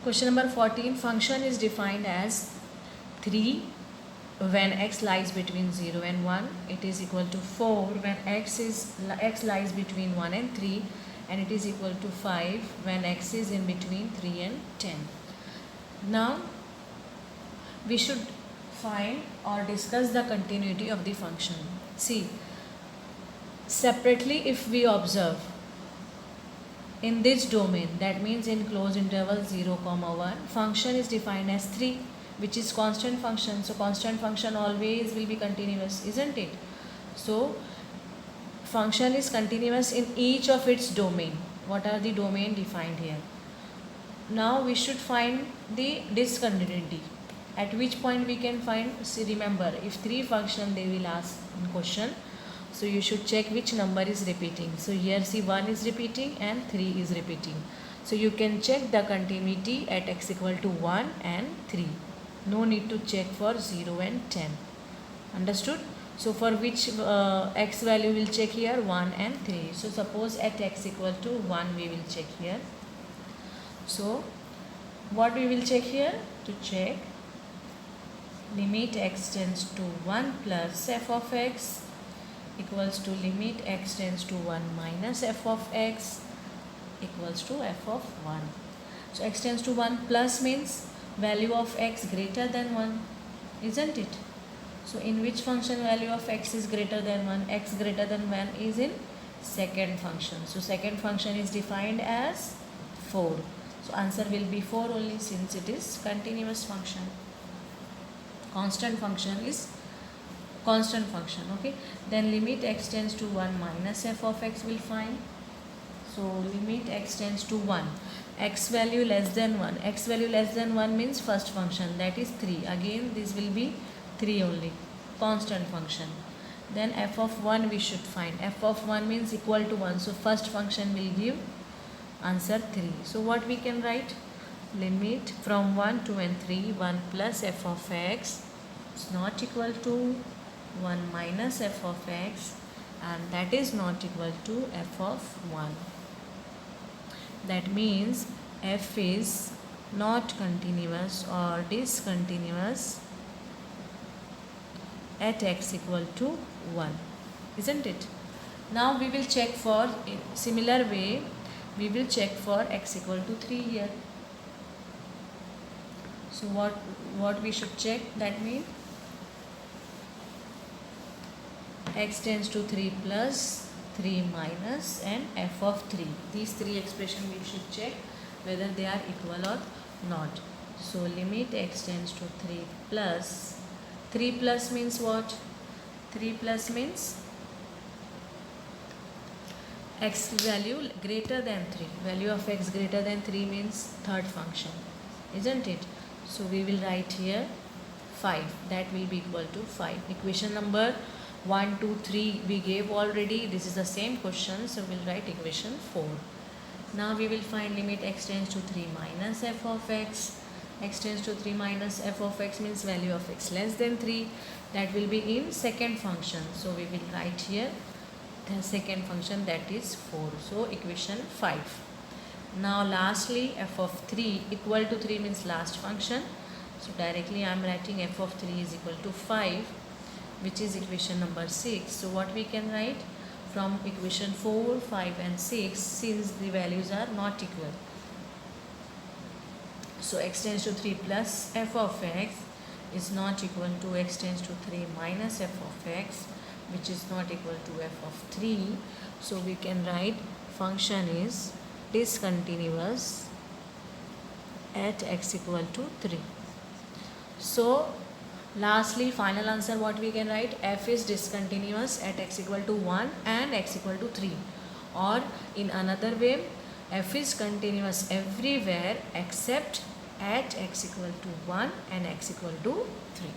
Question number 14. Function is defined as 3 when x lies between 0 and 1. It is equal to 4 when x lies between 1 and 3, and it is equal to 5 when x is in between 3 and 10. Now we should find or discuss the continuity of the function. See, separately if we observe in this domain, that means in closed interval 0, 1, function is defined as 3, which is constant function. So constant function always will be continuous, isn't it? So function is continuous in each of its domain. What are the domain defined here? Now we should find the discontinuity. At which point we can find, see, remember, if 3 function they will ask in question, so you should check which number is repeating. So here see 1 is repeating and 3 is repeating. So you can check the continuity at x equal to 1 and 3. No need to check for 0 and 10. Understood? So for which x value we'll check here? 1 and 3. So suppose at x equal to 1 we will check here. So what we will check here? To check limit x tends to 1 plus f of x equals to limit x tends to 1 minus f of x equals to f of 1. So x tends to 1 plus means value of x greater than 1, isn't it? So in which function value of x is greater than 1? X greater than 1 is in second function. So second function is defined as 4. So answer will be 4 only, since it is continuous function. Constant function is constant function. Okay, then limit x tends to 1 minus f of x will find. So limit x tends to 1, x value less than 1. X value less than 1 means first function, that is 3. Again this will be 3 only, constant function. Then f of 1 we should find. F of 1 means equal to 1. So first function will give answer 3. So what we can write? Limit from 1, 2 and 3, 1 plus f of x is not equal to 1 minus f of x, and that is not equal to f of 1. That means f is not continuous or discontinuous at x equal to 1, isn't it? Now we will check for, in similar way, we will check for x equal to 3 here. So what we should check? That means x tends to 3 plus 3 minus and f of 3. These 3 expressions we should check whether they are equal or not. So limit x tends to 3 plus means what? 3 plus means x value greater than 3. Value of x greater than 3 means third function, isn't it? So we will write here 5. That will be equal to 5. Equation number 1, 2, 3 we gave already. This is the same question, so we'll write equation 4. Now we will find limit x tends to 3 minus f of x. X tends to 3 minus f of x means value of x less than 3. That will be in second function. So we will write here the second function, that is 4. So equation 5. Now lastly f of 3 equal to 3 means last function. So directly I am writing f of 3 is equal to 5, which is equation number 6. So what we can write from equation 4, 5 and 6, since the values are not equal. So x tends to 3 plus f of x is not equal to x tends to 3 minus f of x, which is not equal to f of 3. So we can write function is discontinuous at x equal to 3. So lastly, final answer what we can write? F is discontinuous at x equal to 1 and x equal to 3. Or in another way, f is continuous everywhere except at x equal to 1 and x equal to 3.